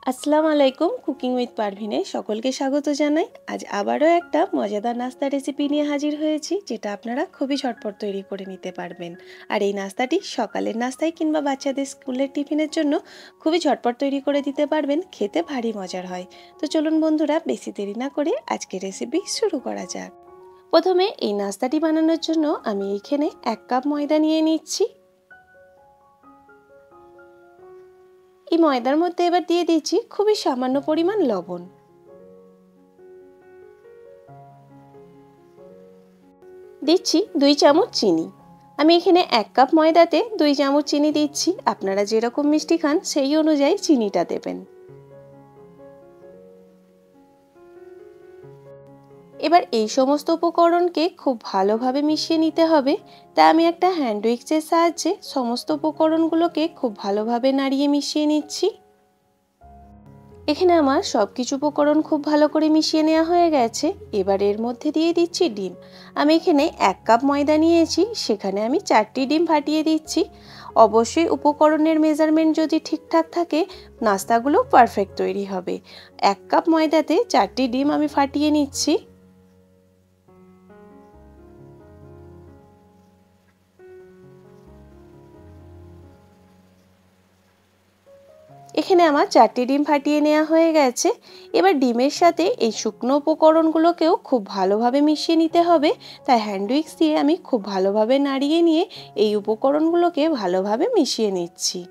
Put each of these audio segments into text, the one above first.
আসসালামু আলাইকুম। Cooking with পারভিনে সকলকে স্বাগত জানাই। আজ আবারও একটা মজাদার নাস্তা রেসিপি নিয়ে হাজির হয়েছি, যেটা আপনারা খুবই ঝটপট তৈরি করে নিতে পারবেন। আর এই নাস্তাটি সকালের নাস্তায় কিংবা বাচ্চাদের স্কুলের টিফিনের জন্য খুবই ঝটপট তৈরি করে দিতে পারবেন, খেতে ভারী মজার হয়। তো চলুন বন্ধুরা, বেশি দেরি না করে আজকের রেসিপি শুরু করা যাক। প্রথমে এই নাস্তাটি বানানোর জন্য আমি এইখানে 1 কাপ ময়দা নিয়ে নিচ্ছি। এই ময়দার মধ্যে এবার দিয়ে দিচ্ছি খুবই সামান্য পরিমাণ লবণ। দিচ্ছি 2 চামচ চিনি। আমি এখানে 1 কাপ ময়দাতে 2 চামচ চিনি দিচ্ছি। আপনারা যেরকম মিষ্টি খান সেই অনুযায়ী চিনিটা দেবেন। এবার এই সমস্ত উপকরণকে খুব ভালোভাবে মিশিয়ে নিতে হবে। তাই আমি একটা হ্যান্ড উইক্সের সাহায্যে সমস্ত উপকরণগুলোকে খুব ভালোভাবে নাড়িয়ে মিশিয়ে নিচ্ছি। এখানে আমার সবকিছু উপকরণ খুব ভালো করে মিশিয়ে নেওয়া হয়ে গেছে। এবার এর মধ্যে দিয়ে দিচ্ছি ডিম। আমি এখানে 1 কাপ ময়দা নিয়েছি, সেখানে আমি 4টি ডিম ফাটিয়ে দিচ্ছি। অবশ্যই উপকরণের মেজারমেন্ট যদি ঠিকঠাক থাকে, নাস্তাগুলো পারফেক্ট তৈরি হবে। 1 কাপ ময়দাতে 4টি ডিম আমি ফাটিয়ে নিচ্ছি। এখানে আমার 4টি ডিম ফাটিয়ে নেওয়া হয়ে গেছে। এবার ডিমের সাথে এই শুকনো উপকরণগুলোকেও খুব ভালোভাবে মিশিয়ে নিতে হবে। তাই হ্যান্ড উইক্স দিয়ে আমি খুব ভালোভাবে নাড়িয়ে নিয়ে এই উপকরণগুলোকে ভালোভাবে মিশিয়ে নিচ্ছি।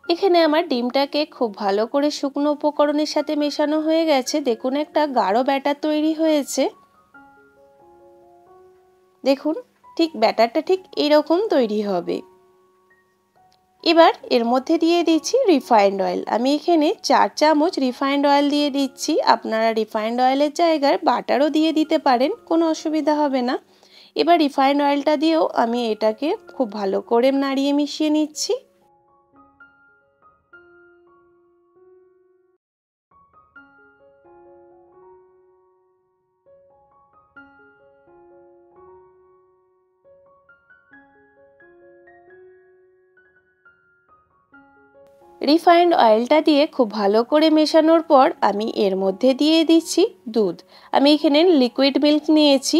এখানে আমার ডিমটাকে খুব ভালো করে শুকনো উপকরণের সাথে মেশানো হয়ে গেছে। দেখুন, একটা গাঢ় ব্যাটার তৈরি হয়েছে। দেখুন, ঠিক ব্যাটারটা ঠিক এরকম তৈরি হবে। এবার এর মধ্যে দিয়ে দিচ্ছি রিফাইন্ড অয়েল। আমি এখানে 4 চামচ রিফাইন্ড অয়েল দিয়ে দিচ্ছি। আপনারা রিফাইন্ড অয়েলের জায়গায় বাটারও দিয়ে দিতে পারেন, কোনো অসুবিধা হবে না। এবার রিফাইন্ড অয়েলটা দিয়েও আমি এটাকে খুব ভালো করে নাড়িয়ে মিশিয়ে নিচ্ছি। রিফাইন্ড অয়েলটা দিয়ে খুব ভালো করে মেশানোর পর আমি এর মধ্যে দিয়ে দিচ্ছি দুধ। আমি এখানে লিকুইড মিল্ক নিয়েছি।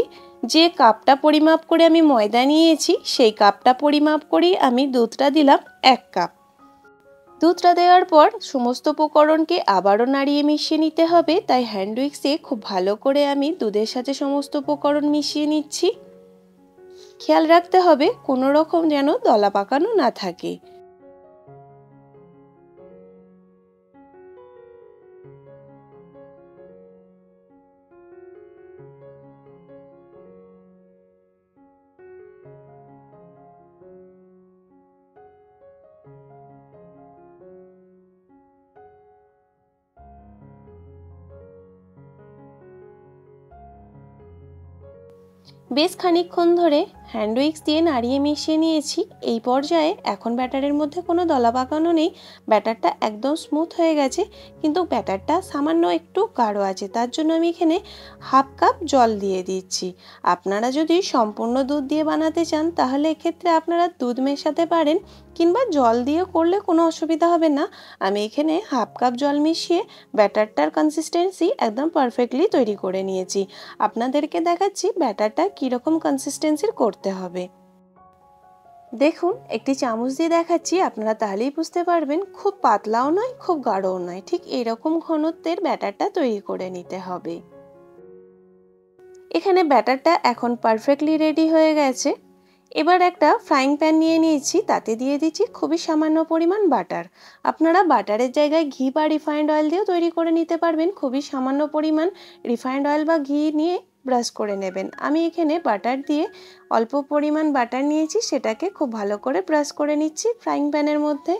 যে কাপটা পরিমাপ করে আমি ময়দা নিয়েছি, সেই কাপটা পরিমাপ করেই আমি দুধটা দিলাম 1 কাপ। দুধটা দেওয়ার পর সমস্ত উপকরণকে আবারও নাড়িয়ে মিশিয়ে নিতে হবে। তাই হ্যান্ড উইক্সে খুব ভালো করে আমি দুধের সাথে সমস্ত উপকরণ মিশিয়ে নিচ্ছি। খেয়াল রাখতে হবে কোনো রকম যেন দলা পাকানো না থাকে। বেশ খানিকক্ষণ ধরে হ্যান্ড উইক্স দিয়ে নাড়িয়ে মিশিয়ে নিয়েছি। এই পর্যায়ে এখন ব্যাটারের মধ্যে কোনো দলা পাকানো নেই। ব্যাটারটা একদম স্মুথ হয়ে গেছে, কিন্তু ব্যাটারটা সামান্য একটু গাঢ় আছে। তার জন্য আমি এখানে 1/2 কাপ জল দিয়ে দিচ্ছি। আপনারা যদি সম্পূর্ণ দুধ দিয়ে বানাতে চান, তাহলে এক্ষেত্রে আপনারা দুধ মেশাতে পারেন, কিংবা জল দিয়ে করলে কোনো অসুবিধা হবে না। আমি এখানে 1/2 কাপ জল মিশিয়ে ব্যাটারটার কনসিস্টেন্সি একদম পারফেক্টলি তৈরি করে নিয়েছি। আপনাদেরকে দেখাচ্ছি ব্যাটারটা কীরকম কনসিস্টেন্সির করতে হবে। দেখুন, একটি চামচ দিয়ে দেখাচ্ছি, আপনারা তাহলেই বুঝতে পারবেন। খুব পাতলাও নয়, খুব গাঢ়ও নয়, ঠিক এরকম ঘনত্বের ব্যাটারটা তৈরি করে নিতে হবে। এখানে ব্যাটারটা এখন পারফেক্টলি রেডি হয়ে গেছে। এবার একটা ফ্রাইং প্যান নিয়ে নিয়েছি, তাতে দিয়ে দিচ্ছি খুবই সামান্য পরিমাণ বাটার। আপনারা বাটারের জায়গায় ঘি বা রিফাইন্ড অয়েল দিয়েও তৈরি করে নিতে পারবেন। খুবই সামান্য পরিমাণ রিফাইন্ড অয়েল বা ঘি নিয়ে ব্রাশ করে নেবেন। আমি এখানে বাটার দিয়ে অল্প পরিমাণ বাটার নিয়েছি, সেটাকে খুব ভালো করে ব্রাশ করে নিচ্ছি ফ্রাইং প্যানের মধ্যে।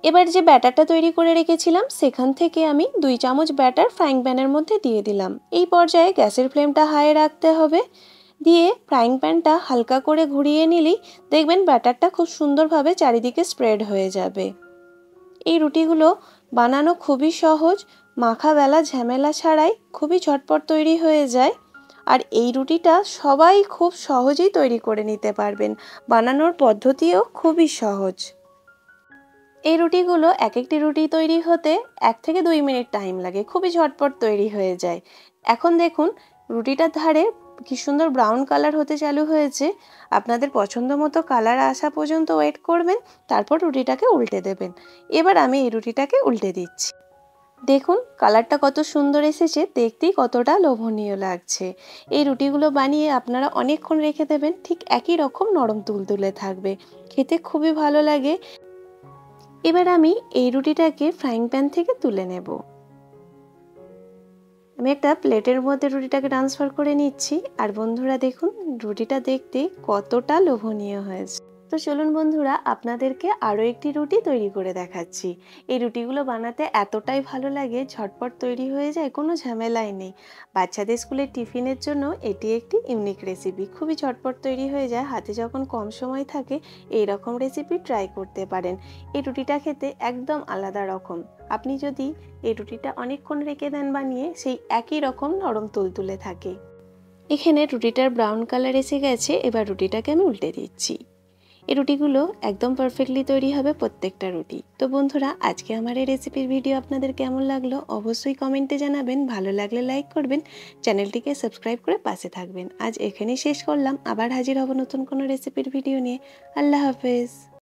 এবার যে ব্যাটারটা তৈরি করে রেখেছিলাম, সেখান থেকে আমি 2 চামচ ব্যাটার ফ্রাইং প্যানের মধ্যে দিয়ে দিলাম। এই পর্যায়ে গ্যাসের ফ্লেমটা হাই রাখতে হবে। দিয়ে ফ্রাইং প্যানটা হালকা করে ঘুরিয়ে নিলেই দেখবেন ব্যাটারটা খুব সুন্দরভাবে চারিদিকে স্প্রেড হয়ে যাবে। এই রুটিগুলো বানানো খুবই সহজ, মাখা বেলা ঝামেলা ছাড়াই খুবই ঝটপট তৈরি হয়ে যায়। আর এই রুটিটা সবাই খুব সহজেই তৈরি করে নিতে পারবেন, বানানোর পদ্ধতিও খুবই সহজ। এই রুটিগুলো এক একটি রুটি তৈরি হতে 1 থেকে 2 মিনিট টাইম লাগে, খুবই ঝটপট তৈরি হয়ে যায়। এখন দেখুন রুটিটার ধারে কি সুন্দর ব্রাউন কালার হতে চালু হয়েছে। আপনাদের পছন্দ মতো কালার আসা পর্যন্ত ওয়েট করবেন, তারপর রুটিটাকে উল্টে দেবেন। এবার আমি এই রুটিটাকে উল্টে দিচ্ছি। দেখুন কালারটা কত সুন্দর এসেছে, দেখতেই কতটা লোভনীয় লাগছে। এই রুটিগুলো বানিয়ে আপনারা অনেকক্ষণ রেখে দেবেন, ঠিক একই রকম নরম তুলতুলে থাকবে, খেতে খুবই ভালো লাগে। এবার আমি এই রুটিটাকে ফ্রাইং প্যান থেকে তুলে নেব। আমি একটা প্লেটের মধ্যে রুটিটাকে ট্রান্সফার করে নিচ্ছি। আর বন্ধুরা দেখুন রুটিটা দেখতে কতটা লোভনীয় হয়েছে। তো চলুন বন্ধুরা আপনাদেরকে আরও একটি রুটি তৈরি করে দেখাচ্ছি। এই রুটিগুলো বানাতে এতটাই ভালো লাগে, ঝটপট তৈরি হয়ে যায়, কোনো ঝামেলাই নেই। বাচ্চাদের স্কুলের টিফিনের জন্য এটি একটি ইউনিক রেসিপি, খুবই ঝটপট তৈরি হয়ে যায়। হাতে যখন কম সময় থাকে এই রকম রেসিপি ট্রাই করতে পারেন। এই রুটিটা খেতে একদম আলাদা রকম। আপনি যদি এই রুটিটা অনেকক্ষণ রেখে দেন বানিয়ে, সেই একই রকম নরম তুলতুলে থাকে। এখানে রুটিটার ব্রাউন কালার এসে গেছে, এবার রুটিটাকে আমি উল্টে দিচ্ছি। এই রুটিগুলো একদম পারফেক্টলি তৈরি হবে প্রত্যেকটা রুটি। তো বন্ধুরা আজকে আমার এই রেসিপির ভিডিও আপনাদের কেমন লাগলো অবশ্যই কমেন্টে জানাবেন। ভালো লাগলে লাইক করবেন, চ্যানেলটিকে সাবস্ক্রাইব করে পাশে থাকবেন। আজ এখানেই শেষ করলাম, আবার হাজির হব নতুন কোনো রেসিপির ভিডিও নিয়ে। আল্লাহ হাফেজ।